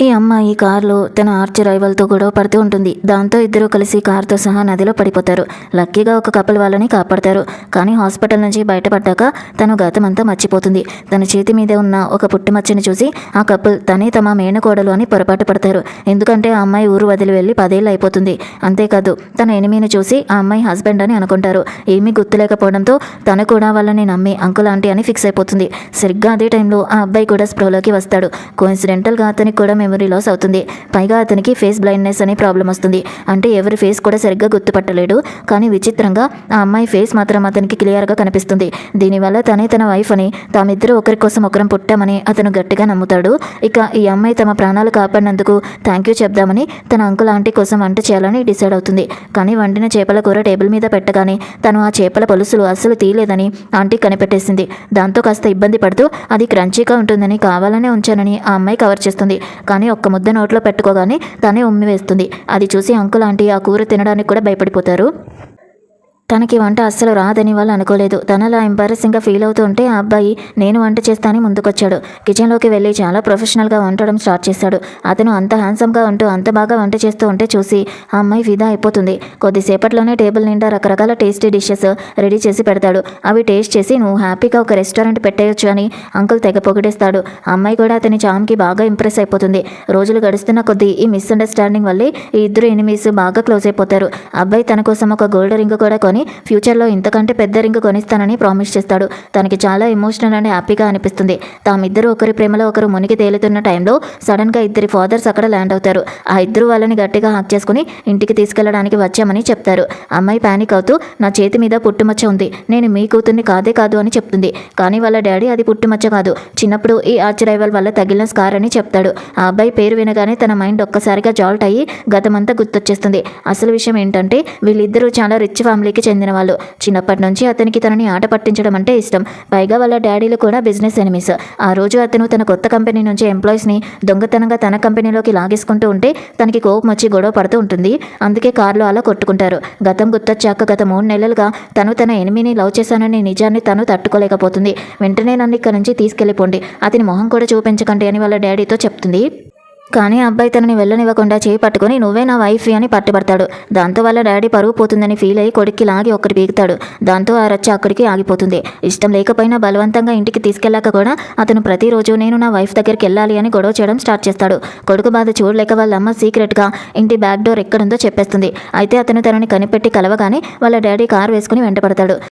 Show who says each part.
Speaker 1: ఈ అమ్మాయి కారులో తన ఆర్చ్ రైవల్తో గొడవ పడుతూ ఉంటుంది. దాంతో ఇద్దరు కలిసి కారుతో సహా నదిలో పడిపోతారు. లక్కీగా ఒక కపుల్ వాళ్ళని కాపాడతారు. కానీ హాస్పిటల్ నుంచి బయటపడ్డాక తను గతమంతా మర్చిపోతుంది. తన చేతి మీద ఉన్న ఒక పుట్టుమచ్చని చూసి ఆ కపుల్ తనే తమ మేనకోడలు అని పొరపాటు పడతారు. ఎందుకంటే ఆ అమ్మాయి ఊరు వదిలి వెళ్ళి 10 ఏళ్ళు అయిపోతుంది. అంతేకాదు తన ఎనిమిని చూసి ఆ అమ్మాయి హస్బెండ్ అని అనుకుంటారు. ఏమీ గుర్తులేకపోవడంతో తను కూడా వాళ్ళని నమ్మి అంకుల్ ఆంటీ అని ఫిక్స్ అయిపోతుంది. సరిగ్గా అదే టైంలో ఆ అబ్బాయి కూడా స్ప్రోలోకి వస్తాడు. కోఇన్సిడెంటల్గా అతనికి కూడా మెమరీ లాస్ అవుతుంది. పైగా అతనికి ఫేస్ బ్లైండ్నెస్ అనే ప్రాబ్లం వస్తుంది. అంటే ఎవరి ఫేస్ కూడా సరిగ్గా గుర్తుపట్టలేడు. కానీ విచిత్రంగా ఆ అమ్మాయి ఫేస్ మాత్రం అతనికి క్లియర్గా కనిపిస్తుంది. దీనివల్ల తనే తన వైఫ్ అని, తామిద్దరూ ఒకరి కోసం ఒకరం పుట్టామని అతను గట్టిగా నమ్ముతాడు. ఇక ఈ అమ్మాయి తమ ప్రాణాలు కాపాడినందుకు థ్యాంక్ యూ చెప్దామని తన అంకుల్ ఆంటీ కోసం వంట చేయాలని డిసైడ్ అవుతుంది. కానీ వండిన చేపల కూర టేబుల్ మీద పెట్టగానే తను ఆ చేపల పులుసులు అస్సలు తీయలేదని ఆంటీ కనిపెట్టేసింది. దాంతో కాస్త ఇబ్బంది పడుతూ అది క్రంచీగా ఉంటుందని కావాలనే ఉంచానని ఆ అమ్మాయి కవర్ చేస్తుంది. కానీ ఒక్క ముద్ద నోట్లో పెట్టుకోగానే తనే ఉమ్మి వేస్తుంది. అది చూసి అంకుల్ ఆంటీ ఆ కూర తినడానికి కూడా భయపడిపోతారు. తనకి వంట అస్సలు రాదని వాళ్ళు అనుకోలేదు. తను అలా ఎంబారసింగ్గా ఫీల్ అవుతూ ఉంటే ఆ అబ్బాయి నేను వంట చేస్తానని ముందుకొచ్చాడు. కిచెన్లోకి వెళ్ళి చాలా ప్రొఫెషనల్గా వండడం స్టార్ట్ చేశాడు. అతను అంత హ్యాండ్సమ్గా ఉంటూ అంత బాగా వంట చేస్తూ ఉంటే చూసి ఆ అమ్మాయి ఫిదా అయిపోతుంది. కొద్దిసేపట్లోనే టేబుల్ నిండా రకరకాల టేస్టీ డిషెస్ రెడీ చేసి పెడతాడు. అవి టేస్ట్ చేసి నువ్వు హ్యాపీగా ఒక రెస్టారెంట్ పెట్టేయొచ్చు అని అంకుల్ తెగ పొగిడేస్తాడు. ఆ అమ్మాయి కూడా అతని చామ్కి బాగా ఇంప్రెస్ అయిపోతుంది. రోజులు గడుస్తున్న కొద్దీ ఈ మిస్అండర్స్టాండింగ్ వల్లే ఈ ఇద్దరు ఎనిమీస్ బాగా క్లోజ్ అయిపోతారు. అబ్బాయి తన కోసం ఒక గోల్డ్ రింగ్ కూడా కొని ఫ్యూచర్లో ఇంతకంటే పెద్ద రింగ్ కొనిస్తానని ప్రామిస్ చేస్తాడు. తనకి చాలా ఎమోషనల్ అండ్ హ్యాపీగా అనిపిస్తుంది. తామిద్దరూ ఒకరి ప్రేమలో ఒకరు మునిగి తేలుతున్న టైంలో సడన్గా ఇద్దరి ఫాదర్స్ అక్కడ ల్యాండ్ అవుతారు. ఆ ఇద్దరు వాళ్ళని గట్టిగా హక్ చేసుకుని ఇంటికి తీసుకెళ్లడానికి వచ్చామని చెప్తారు. అమ్మాయి పానిక్ అవుతూ నా చేతి మీద పుట్టుమచ్చ ఉంది, నేను మీ కూతుర్ని కాదే కాదు అని చెప్తుంది. కానీ వాళ్ళ డాడీ అది పుట్టుమచ్చ కాదు, చిన్నప్పుడు ఈ ఆర్చ్ రైవల్ వల్ల తగిలిన స్కార్ అని చెప్తాడు. ఆ అబ్బాయి పేరు వినగానే తన మైండ్ ఒక్కసారిగా జాల్ట్ అయ్యి గతమంతా గుర్తొచ్చేస్తుంది. అసలు విషయం ఏంటంటే వీళ్ళిద్దరూ చాలా రిచ్ ఫ్యామిలీకి చెందిన వాళ్ళు. చిన్నప్పటి నుంచి అతనికి తనని ఆట పట్టించడం అంటే ఇష్టం. పైగా వాళ్ళ డాడీలు కూడా బిజినెస్ ఎనిమీస్. ఆ రోజు అతను తన కొత్త కంపెనీ నుంచి ఎంప్లాయీస్ని దొంగతనంగా తన కంపెనీలోకి లాగేసుకుంటూ ఉంటే తనకి కోపం వచ్చి గొడవ పడుతూ ఉంటుంది. అందుకే కారులో అలా కొట్టుకుంటారు. గతం గుర్తొచ్చాక గత 3 నెలలుగా తను తన ఎనిమిని లవ్ చేశానని నిజాన్ని తను తట్టుకోలేకపోతుంది. వెంటనే నన్ను ఇక్కడ నుంచి తీసుకెళ్ళిపోండి, అతని మొహం కూడా చూపించకండి అని వాళ్ళ డాడీతో చెప్తుంది. కానీ అబ్బాయి తనని వెళ్ళనివ్వకుండా చేయి పట్టుకుని నువ్వే నా వైఫ్ అని పట్టుబడతాడు. దాంతో వాళ్ళ డాడీ పరువు పోతుందని ఫీల్ అయ్యి కొడుక్కి లాగి ఒక్కటి పీకుతాడు. దాంతో ఆ రచ్చ అక్కడికి ఆగిపోతుంది. ఇష్టం లేకపోయినా బలవంతంగా ఇంటికి తీసుకెళ్ళాక కూడా అతను ప్రతిరోజు నేను నా వైఫ్ దగ్గరికి వెళ్ళాలి అని గొడవ చేయడం స్టార్ట్ చేస్తాడు. కొడుకు బాధ చూడలేక వాళ్ళ అమ్మ సీక్రెట్గా ఇంటి బ్యాక్ డోర్ ఎక్కడుందో చెప్పేస్తుంది. అయితే అతను తనని కనిపెట్టి కలవగానే వాళ్ళ డాడీ కారు వేసుకుని వెంటపడతాడు.